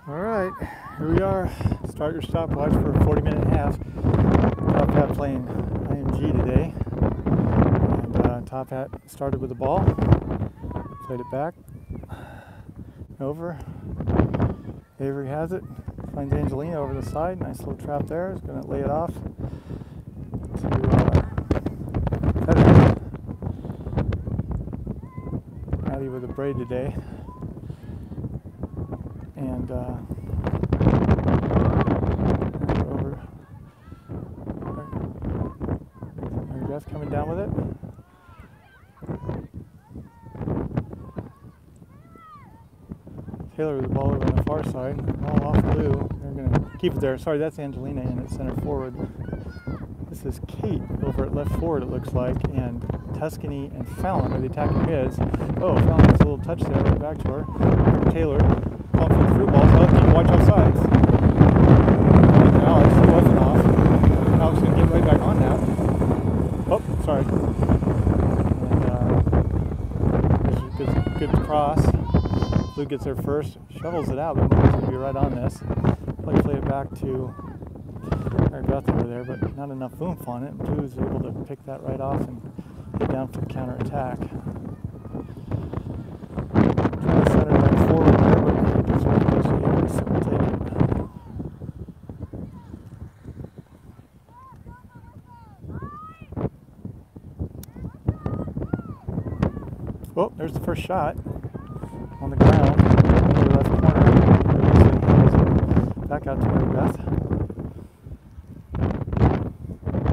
All right, here we are. Start your stopwatch for a 40-minute half. Top Hat playing IMG today. And Top Hat started with the ball, played it back, over. Avery has it, finds Angelina over the side. Nice little trap there. Is going to lay it off to Federer. Maddie with a braid today. And over. Mary Beth coming down with it. Taylor with the ball over on the far side. All off blue. They're going to keep it there. Sorry, that's Angelina in at center forward. This is Kate over at left forward, it looks like, and Tuscany and Fallon are the attacking mids. Oh, Fallon gets a little touch there, right back to her. Taylor. Calling for the through balls. Alex, need to watch off sides. Alex, he wasn't off. Alex going to get right back on now. Oh, sorry. And good cross. Blue gets there first, shovels it out, but Blue's going to be right on this. Play it back to Mary Beth over there, but not enough oomph on it. Blue's able to pick that right off and get down for the counter attack. Trying to center back forward there, but just one goes to Avery, so we'll take it. Oh, there's the first shot on the ground in the left corner. Back out to Mary Beth.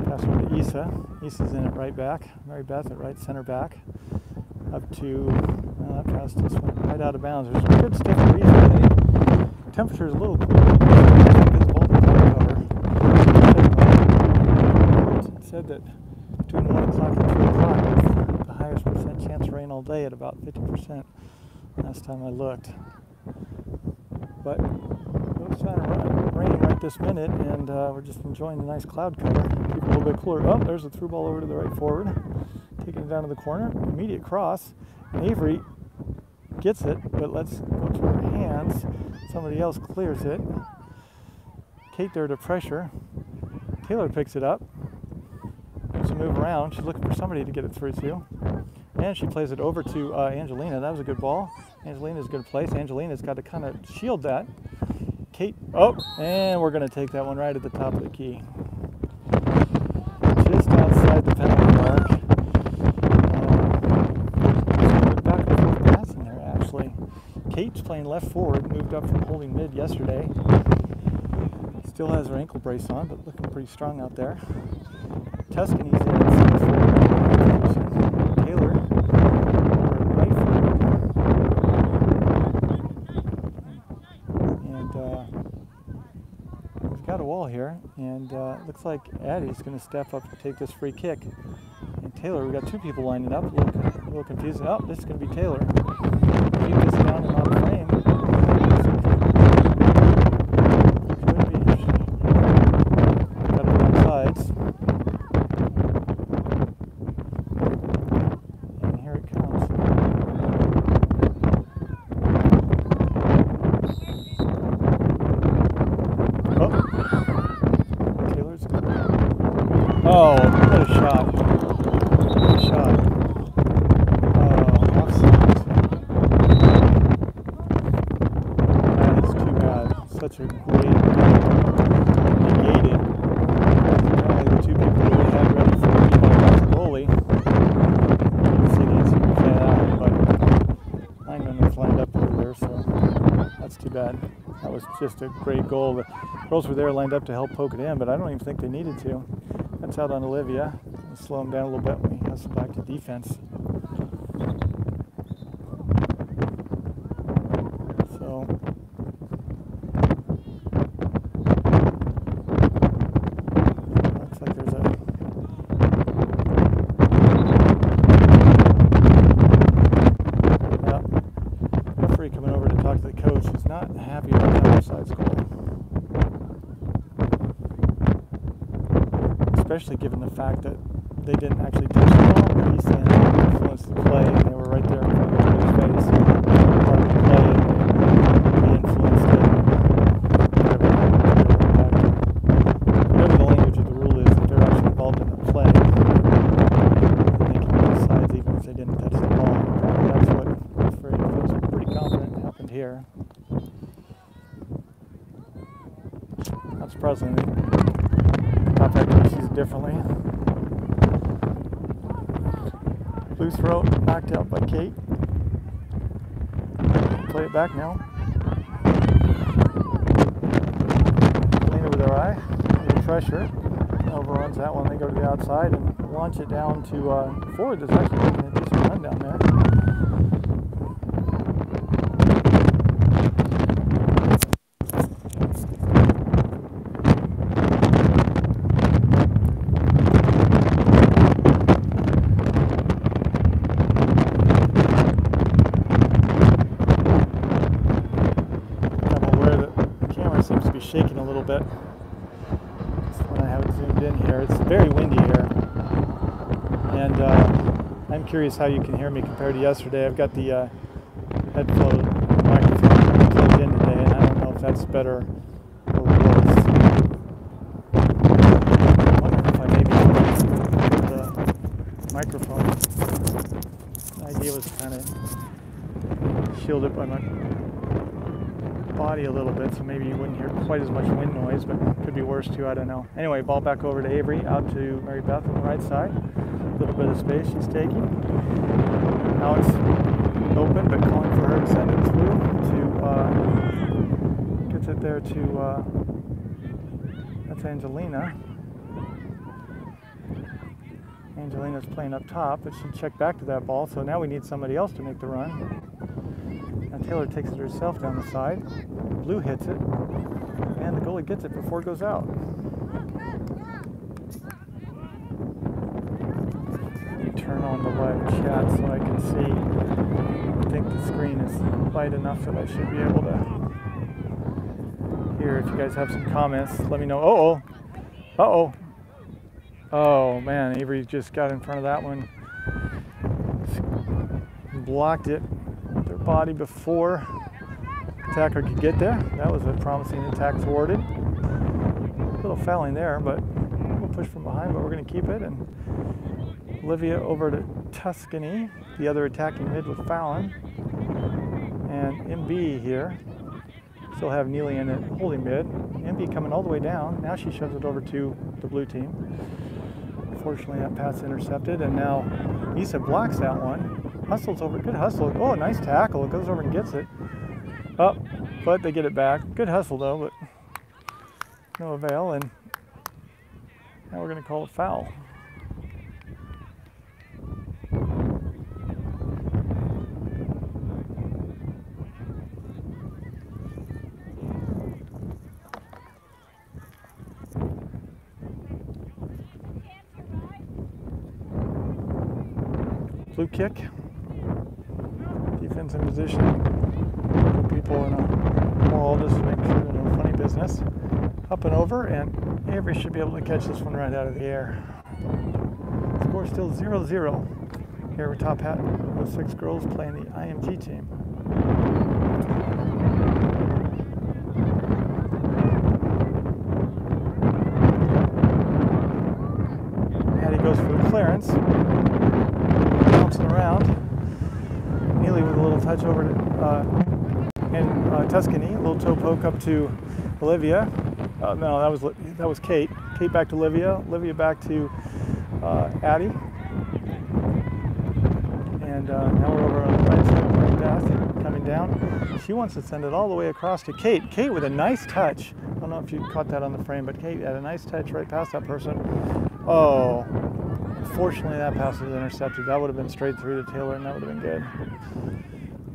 Pass over to Issa. Issa's in at right back. Mary Beth at right center back. Up to, well, that pass just went right out of bounds. There's some good stiff breeze today. Temperature is a little cool. Visible in the cloud cover. It said that between 1 o'clock and 2 o'clock, it's the highest percent chance of rain all day at about 50%. Last time I looked. But it's trying to rain right this minute, and we're just enjoying the nice cloud cover. Keep it a little bit cooler. Oh, there's a through ball over to the right forward. Taking it down to the corner. Immediate cross. Avery gets it, but let's go to her hands. Somebody else clears it. Kate there to pressure. Taylor picks it up. Makes a move around. She's looking for somebody to get it through to. And she plays it over to Angelina. That was a good ball. Angelina's a good place. Angelina's got to kind of shield that. Kate, oh, and we're going to take that one right at the top of the key. Just outside the penalty mark. Back and forth passing there, actually. Kate's playing left forward, moved up from holding mid yesterday. Still has her ankle brace on, but looking pretty strong out there. Tuscany's in at center forward. Taylor, right forward. And we've got a wall here, and looks like Addie's going to step up and take this free kick. And Taylor, we've got two people lining up. A little confusing. Oh, this is going to be Taylor. Keep this down and on frame. Could be. Got it on sides. And here it comes. Oh. Taylor's good. Oh, what a shot. What a shot. Such a great negated. Only the two people that we had ready for the goalie. You can see the instant play out, but lineman was lined up over there, so that's too bad. That was just a great goal. The girls were there lined up to help poke it in, but I don't even think they needed to. That's out on Olivia. We'll slow him down a little bit when he has to back to defense. So. Coming over to talk to the coach, who's not happy about that offsides goal. Especially given the fact that they didn't actually touch the ball, but he's saying they influenced the play, and they were right there in front of his face. Part of the play, and he influenced it. not surprisingly, Top Hat Coach sees it differently. Blue throw knocked out by Kate. Play it back now. Lena with her eye. Maybe pressure. Overruns that one. They go to the outside and launch it down to Ford. That's actually making a decent run down there. Seems to be shaking a little bit. Just when I have it zoomed in here, it's very windy here, and I'm curious how you can hear me compared to yesterday. I've got the headphone microphone plugged in today, and I don't know if that's better or worse. I wonder if I maybe put the microphone. The idea was to kind of shield it by my body a little bit, so maybe you wouldn't hear quite as much wind noise, but it could be worse too, I don't know. Anyway, ball back over to Avery, out to Mary Beth on the right side. A little bit of space she's taking. Now it's open, but calling for her to send it through to, gets it there to, that's Angelina. Angelina's playing up top, but she checked back to that ball, so now we need somebody else to make the run. Now Taylor takes it herself down the side. Blue hits it, and the goalie gets it before it goes out. Let me turn on the live chat so I can see. I think the screen is light enough that I should be able to hear. If you guys have some comments, let me know. Uh-oh. Uh-oh. Oh, man, Avery just got in front of that one. Blocked it. Their body before attacker could get there. That was a promising attack forwarded. A little fouling there, but we'll push from behind, but we're going to keep it. And Olivia over to Tuscany, the other attacking mid with Fallon. And MB here. Still have Neely in it holding mid. MB coming all the way down. Now she shoves it over to the blue team. Fortunately, that pass intercepted, and now Isa blocks that one. Hustles over, good hustle. Oh, nice tackle. It goes over and gets it. Oh, but they get it back. Good hustle though, but no avail. And now we're going to call it foul. Blue kick. Defense in position. People in a wall just to make sure there's no funny business. Up and over, and Avery should be able to catch this one right out of the air. Score still 0-0 here with Top Hat. Those 6 girls playing the IMG team. Hattie goes for the clearance. Bouncing around. Neely with a little touch over to Tuscany. A little toe poke up to Olivia. No, that was Kate. Kate back to Olivia. Olivia back to Addie. And now we're over on the right side of Mary Beth coming down. She wants to send it all the way across to Kate. Kate with a nice touch. I don't know if you caught that on the frame, but Kate had a nice touch right past that person. Oh. Unfortunately, that pass was intercepted. That would have been straight through to Taylor, and that would have been good.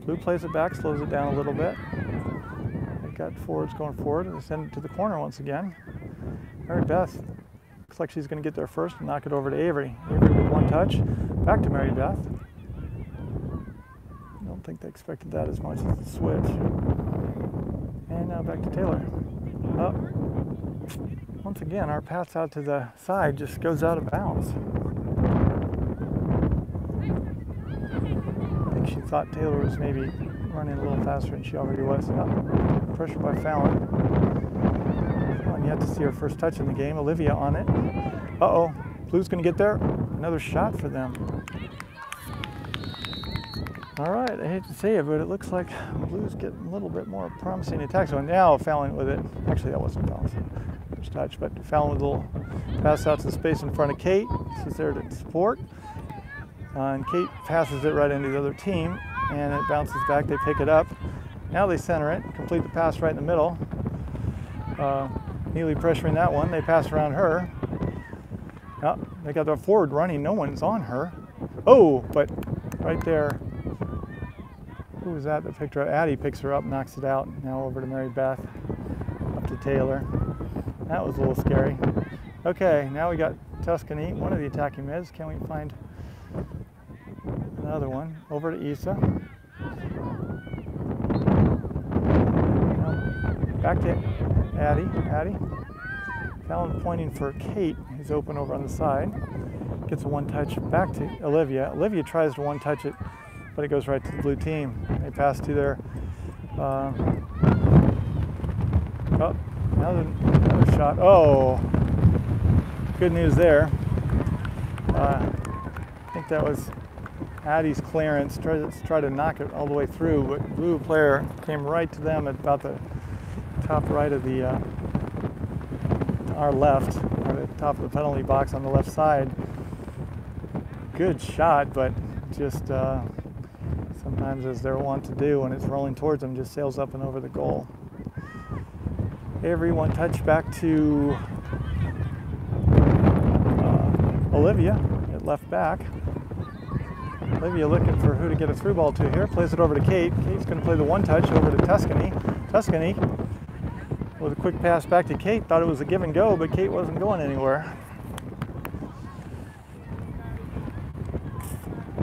Blue plays it back, slows it down a little bit. They got forwards going forward, and they send it to the corner once again. Mary Beth looks like she's going to get there first and knock it over to Avery. Avery with one touch. Back to Mary Beth. I don't think they expected that as much as the switch. And now back to Taylor. Up. Once again, our pass out to the side just goes out of bounds. I think she thought Taylor was maybe running a little faster than she already was. Pressure by Fallon. Fallon yet to see her first touch in the game. Olivia on it. Uh-oh. Blue's going to get there. Another shot for them. All right, I hate to say it, but it looks like Blue's getting a little bit more promising attacks. So now Fallon with it. Actually, that wasn't Fallon. much touch, but Fallon with a little pass out to the space in front of Kate. She's there to support. And Kate passes it right into the other team, and it bounces back. They pick it up. Now they center it, complete the pass right in the middle. Neely pressuring that one. They pass around her. Oh, they got their forward running. No one's on her. Oh, but right there. Who was that picked her up? Addie picks her up, knocks it out. Now over to Mary Beth, up to Taylor. That was a little scary. Okay, now we got Tuscany, one of the attacking mids. Can we find another one? Over to Isa. Back to Addie. Fallon pointing for Kate, who's open over on the side. Gets a one-touch back to Olivia. Olivia tries to one-touch it, but it goes right to the blue team. They pass to their, another shot. Oh, good news there. I think that was Addie's clearance. Tried to knock it all the way through, but blue player came right to them at about the top right of the, our left, or the top of the penalty box on the left side. Good shot, but just sometimes, as they're wont to do when it's rolling towards them, just sails up and over the goal. Avery one touch back to Olivia at left back. Olivia looking for who to get a through ball to here. Plays it over to Kate. Kate's going to play the one touch over to Tuscany. Tuscany with a quick pass back to Kate. Thought it was a give and go, but Kate wasn't going anywhere. A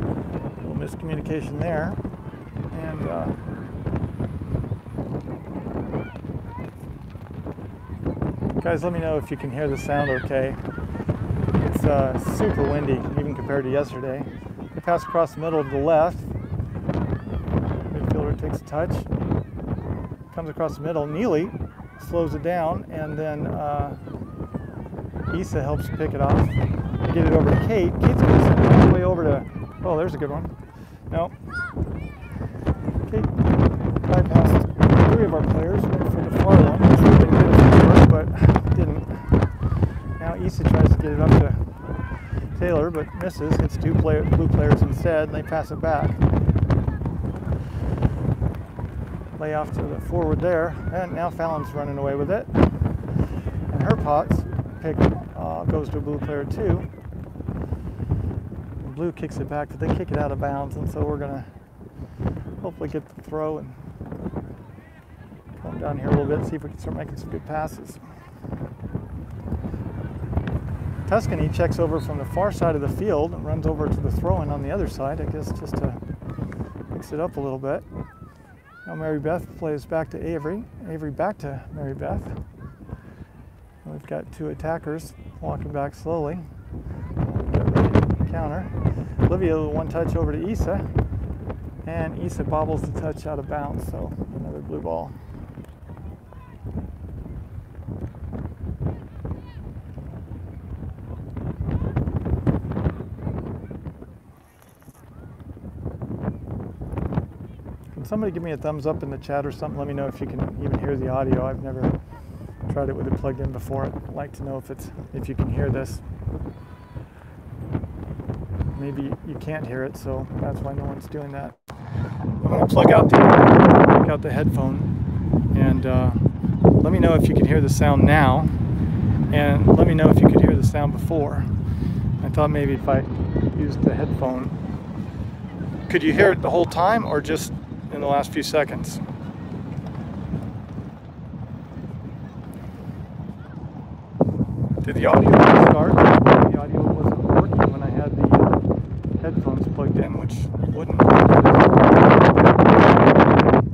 little miscommunication there. And guys, let me know if you can hear the sound okay. It's super windy, even compared to yesterday. They pass across the middle to the left. Midfielder takes a touch. Comes across the middle. Neely slows it down, and then Isa helps pick it off. Get it over to Kate. Kate's going to send it all the way over to, oh, there's a good one. No. Kate bypassed three of our players, went for the far one, which would have been good for, but didn't. Now Isa tries to get it up to Taylor, but misses. Hits two blue players instead, and they pass it back. Lay off to the forward there, and now Fallon's running away with it. And her pot's pick goes to a blue player too. Blue kicks it back, but they kick it out of bounds, and so we're gonna hopefully get the throw and come down here a little bit, see if we can start making some good passes. Tuscany checks over from the far side of the field and runs over to the throw-in on the other side, I guess just to mix it up a little bit. Now Mary Beth plays back to Avery. Avery back to Mary Beth. And we've got two attackers walking back slowly. Get ready to counter. Olivia one touch over to Isa. And Isa bobbles the touch out of bounds, so another blue ball. Somebody give me a thumbs up in the chat or something. Let me know if you can even hear the audio. I've never tried it with it plugged in before. I'd like to know if you can hear this. Maybe you can't hear it, so that's why no one's doing that. I'm going to plug out the headphone, and let me know if you can hear the sound now, and let me know if you could hear the sound before. I thought maybe if I used the headphone, could you hear it the whole time or just in the last few seconds? Did the audio start? The audio wasn't working when I had the headphones plugged in, which wouldn't.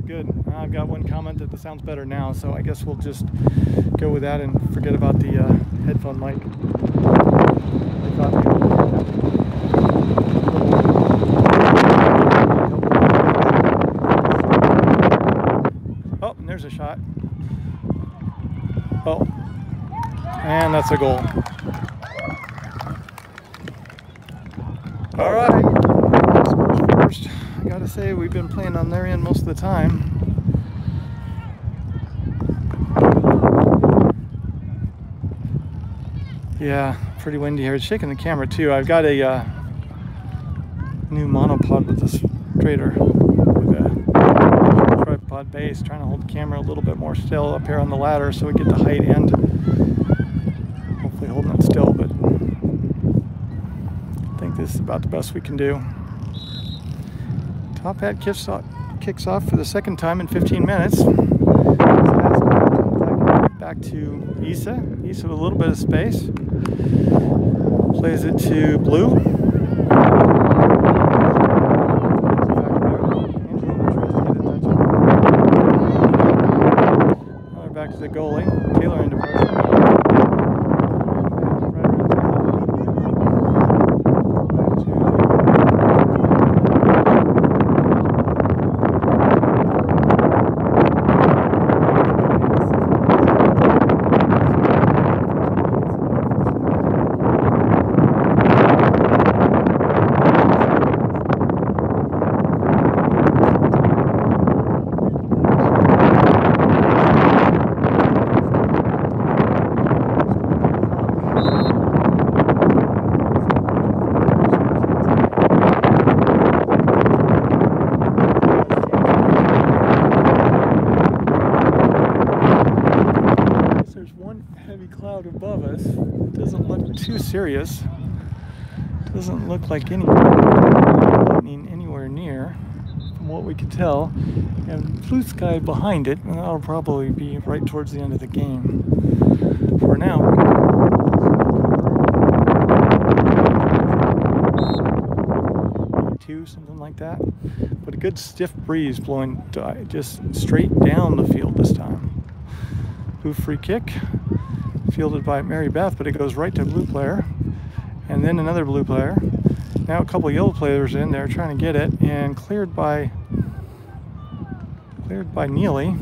Good. I've got one comment that the sound's better now, so I guess we'll just go with that and forget about the headphone mic. Oh, and there's a shot. Oh, and that's a goal. All right, first. I gotta say, we've been playing on their end most of the time. Yeah, pretty windy here. It's shaking the camera too. I've got a new monopod with a straighter, with a tripod base, trying to hold the camera a little bit more still up here on the ladder so we get the height end. Hopefully holding it still, but I think this is about the best we can do. Top Hat kicks off for the second time in 15 minutes. Back to Isa. Isa with a little bit of space. Plays it to Blue. Now they're back to the goalie. Taylor into pressure. Above us. It doesn't look too serious. Doesn't look like any lightning anywhere near, from what we can tell. And blue sky behind it, and that'll probably be right towards the end of the game. For now, something like that. But a good stiff breeze blowing just straight down the field this time. Blue free kick. Fielded by Mary Beth, but it goes right to a blue player, and then another blue player. Now a couple of yellow players in there trying to get it, and cleared by Neely.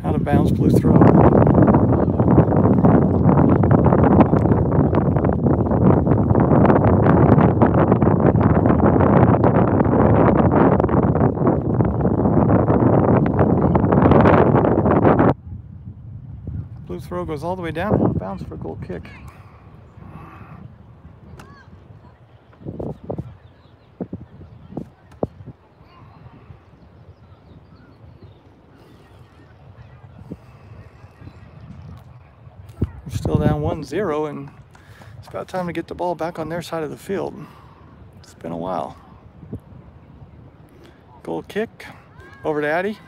Out of bounds, blue throw. Throw goes all the way down, out of bounds for a goal kick. We're still down 1-0, and it's about time to get the ball back on their side of the field. It's been a while. Goal kick over to Addie,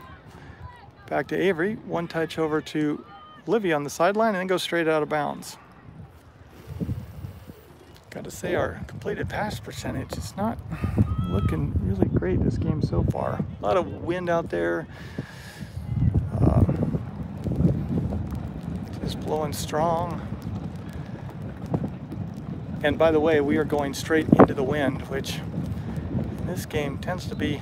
back to Avery, one touch over to Livy on the sideline, and then goes straight out of bounds. Got to say, our completed pass percentage is not looking really great this game so far. A lot of wind out there. Just blowing strong. And by the way, we are going straight into the wind, which in this game tends to be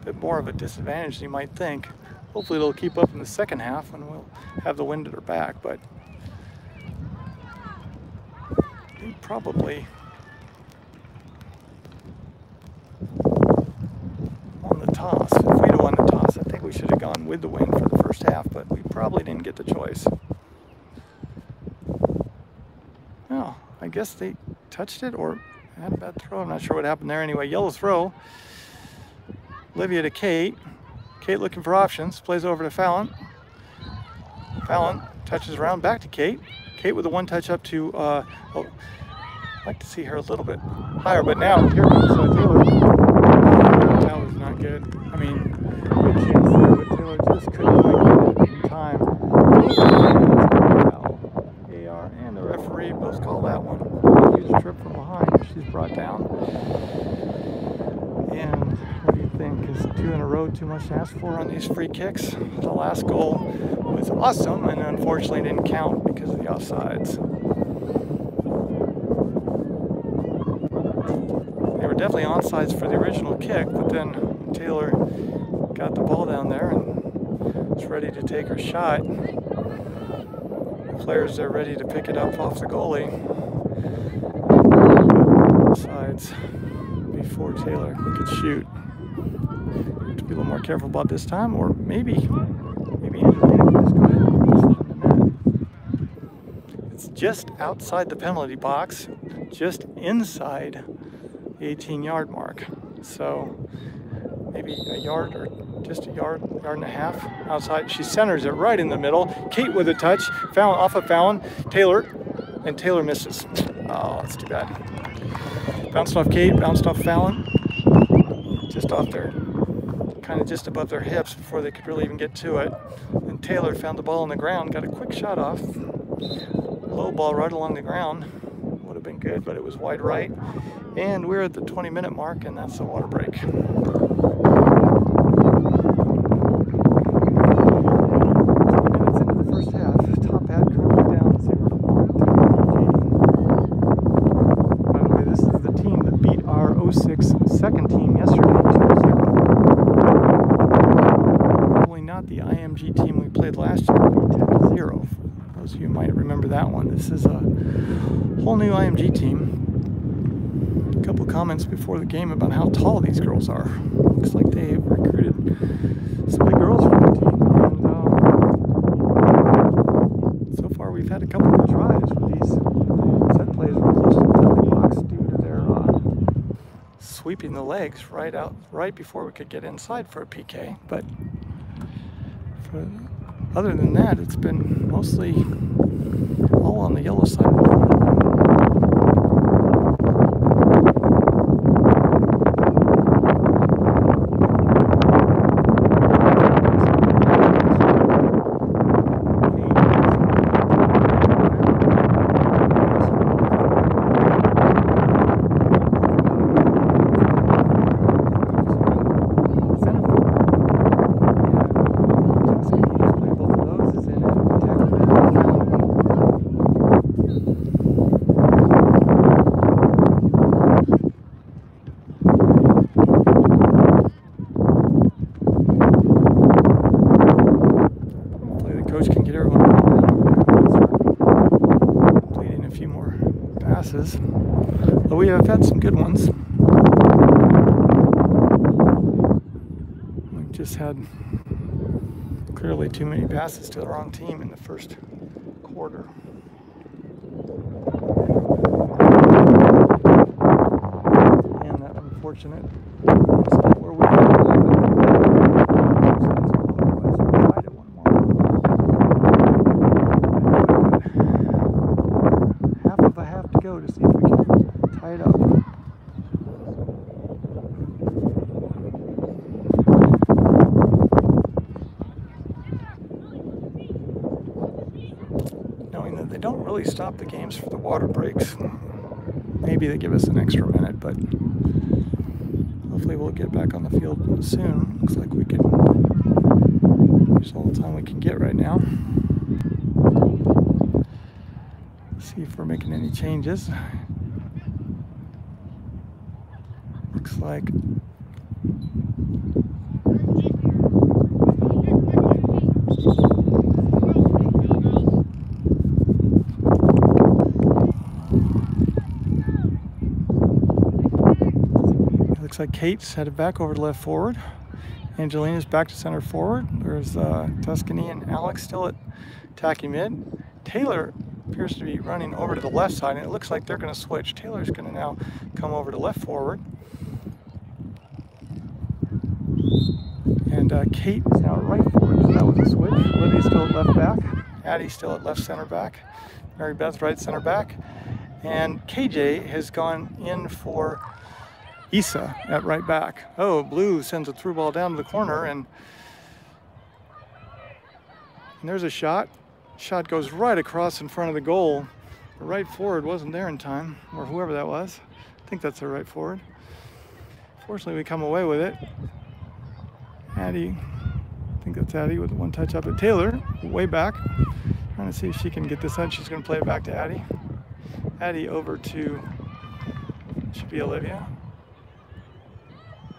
a bit more of a disadvantage than you might think. Hopefully it'll keep up in the second half and we'll have the wind at our back, but we probably won the toss. If we'd have won the toss, I think we should have gone with the wind for the first half, but we probably didn't get the choice. Well, I guess they touched it or had a bad throw. I'm not sure what happened there. Anyway, yellow throw. Olivia to Kate. Kate looking for options, plays over to Fallon. Fallon touches around back to Kate. Kate with a one touch up to, I'd like to see her a little bit higher, but now here comes Taylor. That was not good. I mean, good chance there, but Taylor just couldn't get it in time. AR and the referee both call that one. Huge trip from behind. She's brought down. And what do you think? Is 2 in a row too much to ask for on these free kicks? The last goal was awesome and unfortunately didn't count because of the offsides. They were definitely onside for the original kick, but then Taylor got the ball down there and was ready to take her shot. The players there ready to pick it up off the goalie. Sides before Taylor could shoot. Have to be a little more careful about this time, or maybe Angelina can just go ahead and just on the net. It's just outside the penalty box, just inside the 18-yard mark. So maybe a yard or just a yard and a half outside. She centers it right in the middle. Kate with a touch, Fallon off of Fallon, Taylor, and Taylor misses. Oh, that's too bad. Bounced off Kate, bounced off Fallon, just off their, kind of just above their hips before they could really even get to it. And Taylor found the ball on the ground, got a quick shot off. Low ball right along the ground. Would have been good, but it was wide right. And we're at the 20-minute mark, and that's the water break. 20 minutes into the first half, Top Hat currently down 0-1 to IMG. By the way, this is the team that beat our 06 second team yesterday 2-0. Probably not the IMG team we played last year, 10-0. For those of you who might remember that one. This is a whole new IMG team. A couple comments before the game about how tall these girls are. Looks like they've recruited some big girls for the team. And so far we've had a couple of tries with these set plays real close to the penalty box due to their sweeping the legs right before we could get inside for a PK. But other than that, it's been mostly all on the yellow side. But we have had some good ones. We've just had clearly too many passes to the wrong team in the first quarter. And that unfortunate incident where we half of a half to go to see if we can tie it up. Knowing that they don't really stop the games for the water breaks. Maybe they give us an extra minute, but hopefully we'll get back on the field soon. Looks like we can use all the time we can get right now. See if we're making any changes. Looks like Kate's headed back over to left forward. Angelina's back to center forward. There's Tuscany and Alex still at attacking mid. Taylor appears to be running over to the left side, and it looks like they're going to switch. Taylor's going to now come over to left forward. And Kate is now at right forward, so that was a switch. Libby's still at left back. Addie's still at left center back. Mary Beth right center back. And KJ has gone in for Issa at right back. Oh, Blue sends a through ball down to the corner, and there's a shot. Shot goes right across in front of the goal. The right forward wasn't there in time, or whoever that was. I think that's the right forward. Fortunately, we come away with it. Addie, I think that's Addie with one touch up at Taylor, way back. Trying to see if she can get this out. She's going to play it back to Addie. Addie over to, should be Olivia.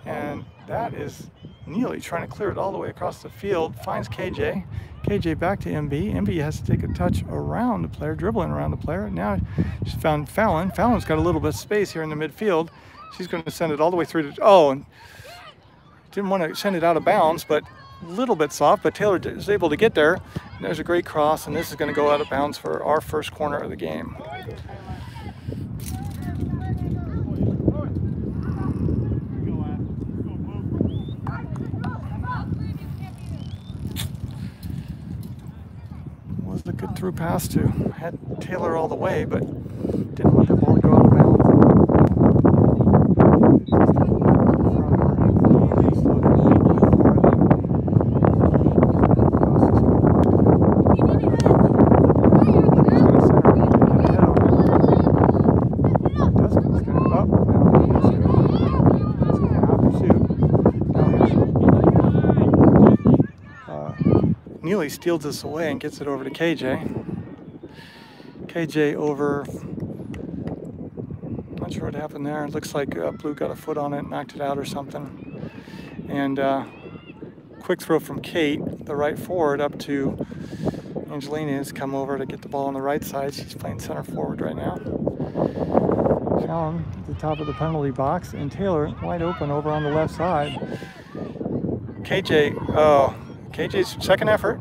And that is Neely trying to clear it all the way across the field. Finds KJ. KJ back to MB. MB has to take a touch around the player, dribbling around the player. Now she's found Fallon. Fallon's got a little bit of space here in the midfield. She's going to send it all the way through to, oh, and didn't want to send it out of bounds, but a little bit soft, but Taylor is able to get there. And there's a great cross, and this is going to go out of bounds for our first corner of the game. Was a good through pass to had Taylor all the way, but didn't want that ball to go out of bounds. Neely steals this away and gets it over to KJ. KJ over, not sure what happened there. It looks like Blue got a foot on it, knocked it out or something. And quick throw from Kate, the right forward, up to Angelina has come over to get the ball on the right side. She's playing center forward right now. Fallon at the top of the penalty box, and Taylor wide open over on the left side. KJ's second effort,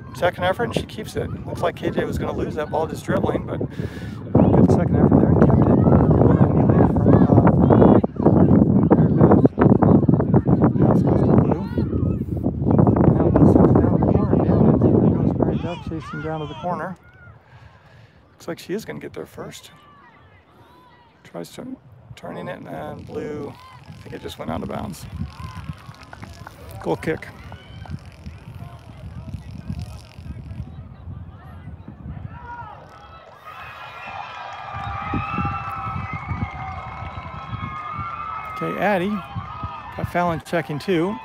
and she keeps it. Looks like KJ was going to lose that ball just dribbling, but good second effort there and kept it. Pass goes to Blue. Now Blue sends it down the corner again, and there goes Mary Beth chasing down to the corner. Looks like she is going to get there first. Tries turning it, and Blue, I think it just went out of bounds. Goal kick. Okay, Addie got Fallon checking too.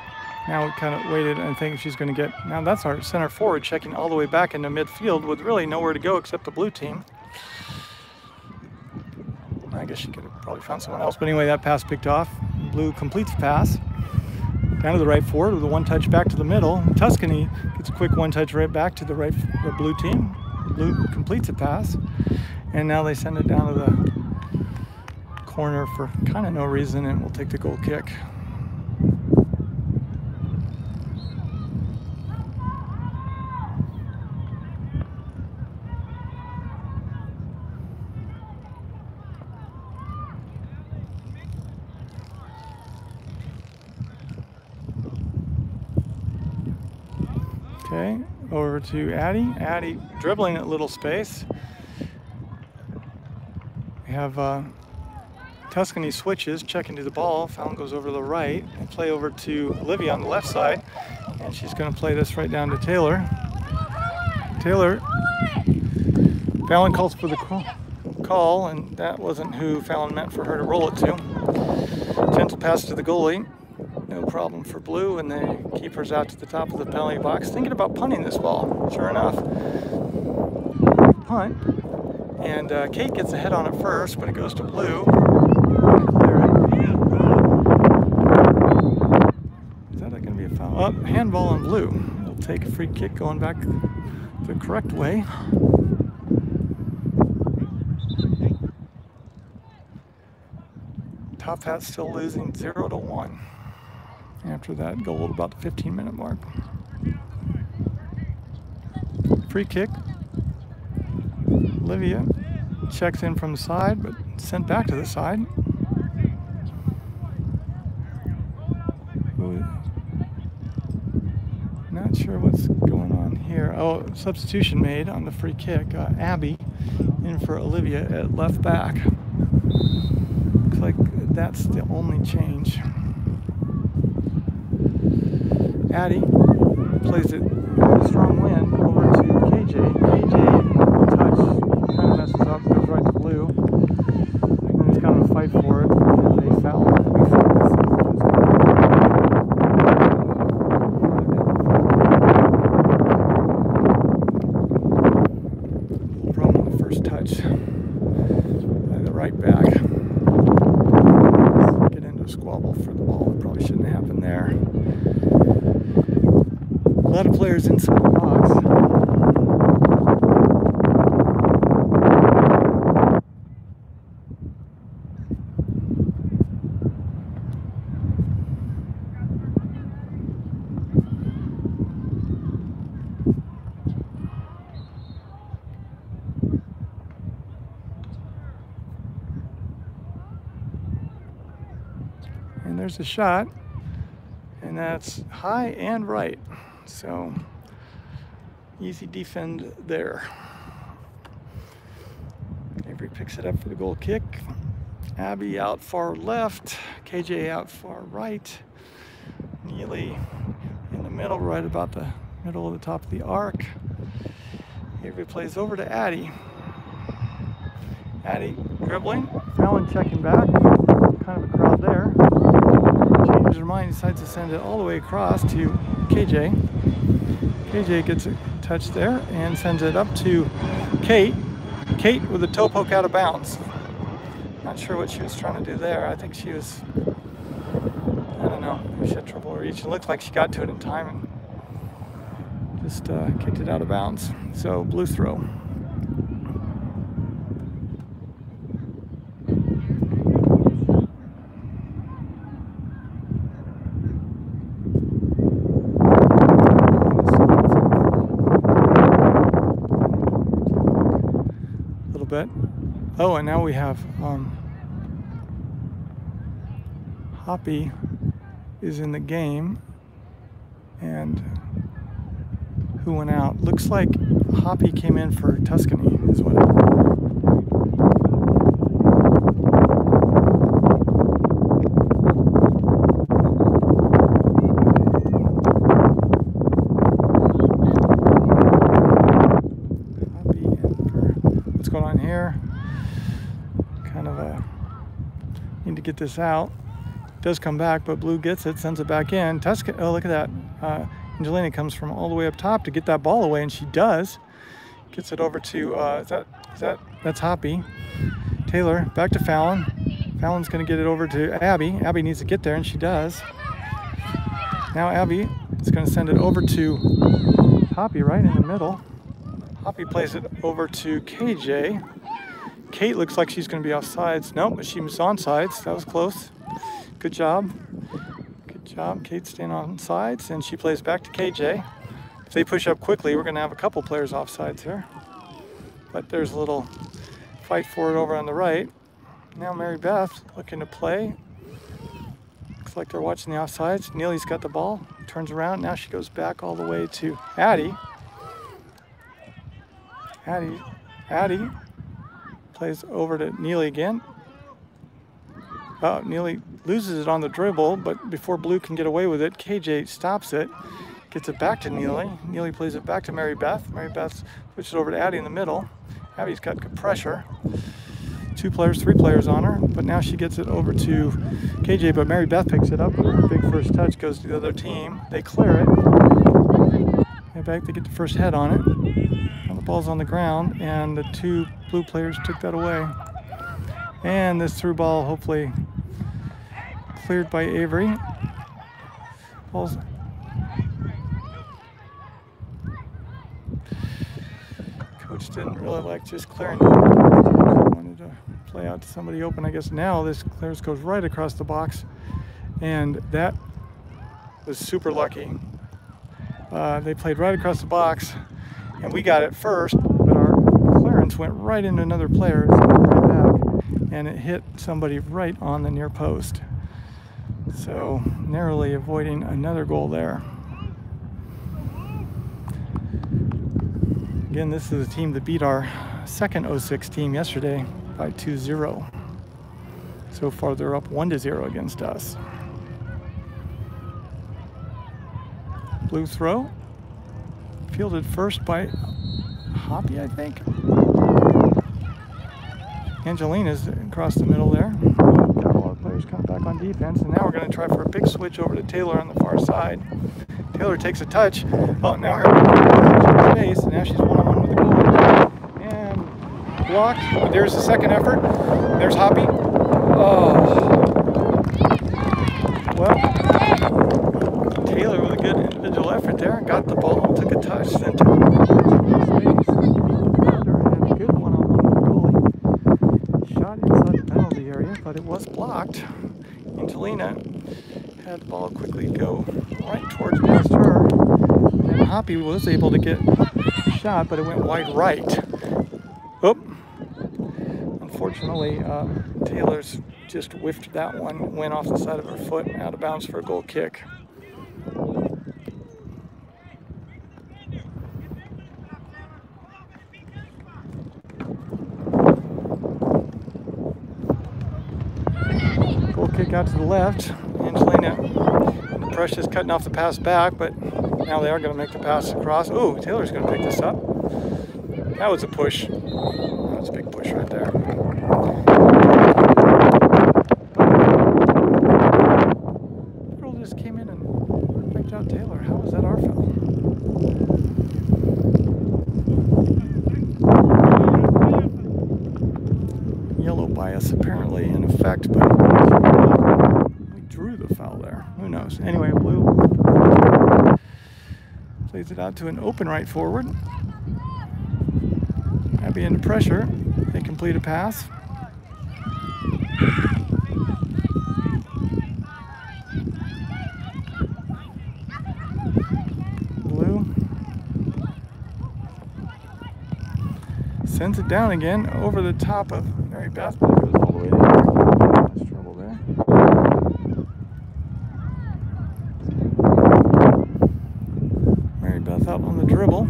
Now we kind of waited and think she's going to get, now that's our center forward checking all the way back into midfield with really nowhere to go except the Blue team. I guess she could have probably found someone else, but anyway, that pass picked off. Blue completes the pass down to the right forward with a one touch back to the middle. Tuscany gets a quick one touch right back to the Blue team. Blue completes the pass, and now they send it down to the corner for kind of no reason, and we'll take the goal kick. Okay, over to Addie. Addie dribbling at little space. We have Tuscany switches, checking to the ball. Fallon goes over to the right and play over to Olivia on the left side. And she's going to play this right down to Taylor. Taylor, Fallon calls for the call, and that wasn't who Fallon meant for her to roll it to. Gentle pass to the goalie. No problem for Blue, and the keeper's out to the top of the penalty box. Thinking about punting this ball. Sure enough, punt. And Kate gets a head on it first, but it goes to Blue. Is that going to be a foul? Oh, handball on Blue. We'll take a free kick going back the correct way. Top Hat still losing 0-1 after that goal at about the 15-minute mark. Free kick. Olivia checks in from the side, but sent back to the side. Ooh. Not sure what's going on here. Oh, substitution made on the free kick. Abby in for Olivia at left back. Looks like that's the only change. Addie plays it with a strong wind over to KJ. KJ touch kind of messes up, goes right to Blue. And there's kind of a fight for it, and they foul. Problem on the first touch by the right back. Get into a squabble for the ball. Probably shouldn't have happened there. A lot of players inside the box. there's a shot, and that's high and right. So easy defend there. Avery picks it up for the goal kick. Abby out far left, KJ out far right. Neely in the middle, right about the middle of the top of the arc. Avery plays over to Addie. Addie dribbling. Fallon checking back. Kind of a crowd there. Changes her mind, decides to send it all the way across to KJ. KJ gets a touch there and sends it up to Kate. Kate with a toe poke out of bounds. Not sure what she was trying to do there. I think she was, I don't know, she had trouble reaching. It looked like she got to it in time and just kicked it out of bounds. So blue throw. Bit. Oh, and now we have Hoppy is in the game, and who went out? Looks like Hoppy came in for Tuscany is what get this out. Does come back, but blue gets it, sends it back in. Tuscany, oh, look at that. Angelina comes from all the way up top to get that ball away, and she does. Gets it over to, that's Hoppy. Taylor, back to Fallon. Fallon's gonna get it over to Abby. Abby needs to get there, and she does. Now Abby is gonna send it over to Hoppy right in the middle. Hoppy plays it over to KJ. Kate looks like she's going to be off sides. Nope, but she was on sides. That was close. Good job. Good job. Kate staying on sides, and she plays back to KJ. If they push up quickly, we're going to have a couple players off sides here. But there's a little fight for it over on the right. Now Mary Beth looking to play. Looks like they're watching the offsides. Neely's got the ball. Turns around. Now she goes back all the way to Addie. Addie. Plays over to Neely again. Neely loses it on the dribble, but before blue can get away with it, KJ stops it, gets it back to Neely. Neely plays it back to Mary Beth. Mary Beth pushes it over to Addie in the middle. Addie's got good pressure. 2 players, 3 players on her, but now she gets it over to KJ, but Mary Beth picks it up. Big first touch goes to the other team. They clear it. They get the first head on it. Now the ball's on the ground, and the 2 blue players took that away. And this through ball hopefully cleared by Avery. Ball's coach didn't really like just clearing. Wanted to play out to somebody open. I guess now this clearance goes right across the box, and that was super lucky. They played right across the box, and we got it first, but our clearance went right into another player, right back, and it hit somebody right on the near post. So narrowly avoiding another goal there. Again, this is a team that beat our second 06 team yesterday by 2-0. So far they're up 1-0 against us. Blue throw, fielded first by Hoppy, I think. Angelina's across the middle there. Got a lot of players coming back on defense, and now we're going to try for a big switch over to Taylor on the far side. Taylor takes a touch. Oh, now her space, and now she's one-on-one with the goal. And blocked. There's the second effort. There's Hoppy. Oh. Well, Taylor with a good individual effort there. Got the ball, took a touch, then took space. And a good one-on-one with the goalie. Shot inside the penalty area, but it was blocked. Angelina had the ball quickly go right towards past her. And then Hoppy was able to get a shot, but it went wide right. Oh. Unfortunately, Taylor's just whiffed that one, went off the side of her foot, out of bounds for a goal kick. Goal kick out to the left. Angelina under pressure is cutting off the pass back, but now they are going to make the pass across. Oh, Taylor's going to pick this up. That was a push. That was a big push right there. The girl just came in and picked out Taylor. How was that our foul? Yellow bias apparently in effect, but we drew the foul there. Who knows? Anyway, blue plays it out to an open right forward. Abby into pressure. They complete a pass. Blue sends it down again over the top of Mary Beth. Goes all the way there. That's trouble there. Mary Beth out on the dribble.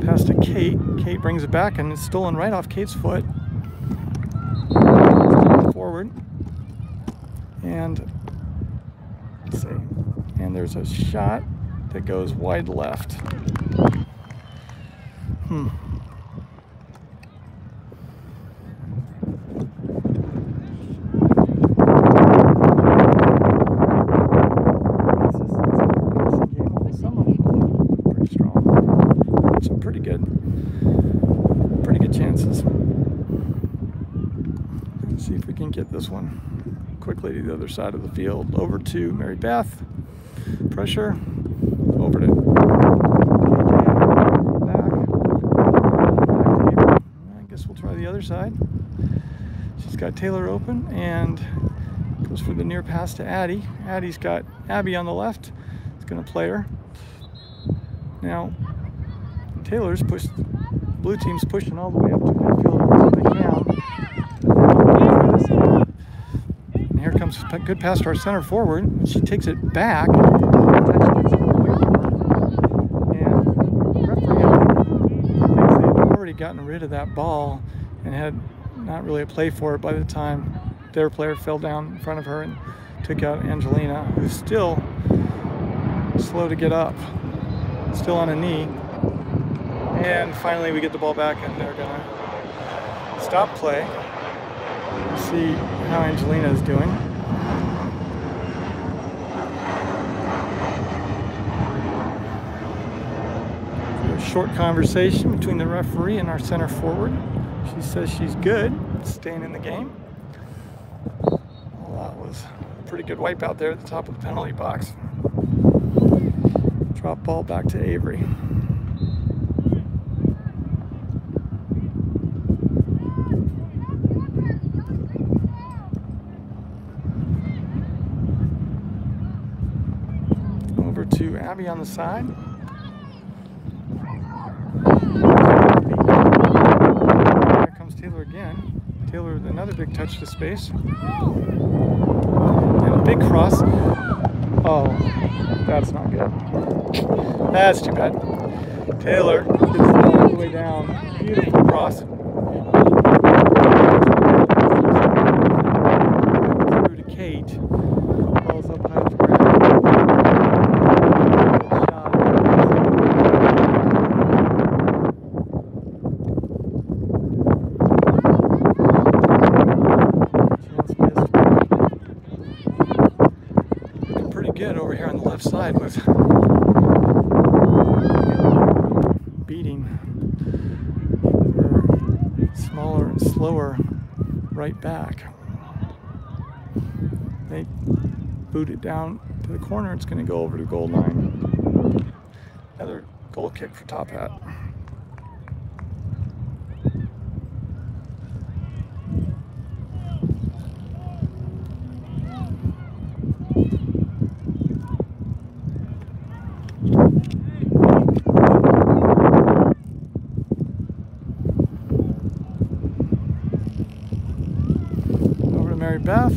Pass to Kate. Kate brings it back and it's stolen right off Kate's foot. Forward. And let's see. And there's a shot that goes wide left. See if we can get this one quickly to the other side of the field. Over to Mary Beth. Pressure. Over to KJ. Back to Avery. I guess we'll try the other side. She's got Taylor open and goes for the near pass to Addie. Addie's got Abby on the left. It's going to play her. Now, Taylor's pushed, blue team's pushing all the way up to midfield as they can. And here comes a good pass to our center forward. She takes it back. And referee thinks they've already gotten rid of that ball and had not really a play for it by the time their player fell down in front of her and took out Angelina, who's still slow to get up, still on a knee. And finally we get the ball back and they're gonna stop play. See how Angelina is doing. A short conversation between the referee and our center forward. She says she's good, staying in the game. Well, that was a pretty good wipe out there at the top of the penalty box. Drop ball back to Avery. Over to Abby on the side. Here comes Taylor again. Taylor with another big touch to space. And a big cross. Oh, that's not good. That's too bad. Taylor gets all the way down. Beautiful cross. Through to Kate. Falls up high to grab. Shot. Chance missed. Looking pretty good over here on the left side with beating her smaller and slower right back. They boot it down to the corner. It's going to go over to goal line. Another goal kick for Top Hat. Mary Beth. I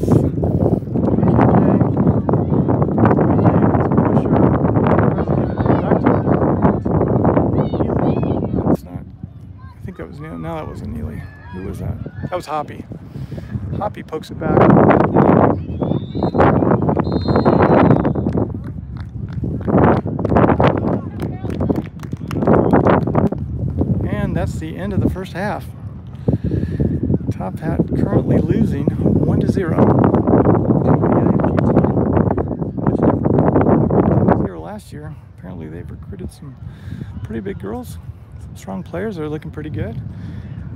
think that was Neely. No, that wasn't Neely. Who was that? That was Hoppy. Hoppy pokes it back. And that's the end of the first half. Top Hat currently losing 1-0. 0 last year. Apparently they've recruited some pretty big girls, some strong players. They're looking pretty good.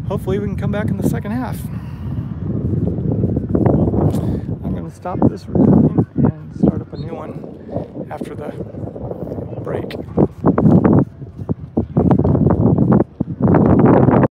Hopefully we can come back in the second half. I'm going to stop this recording and start up a new one after the break.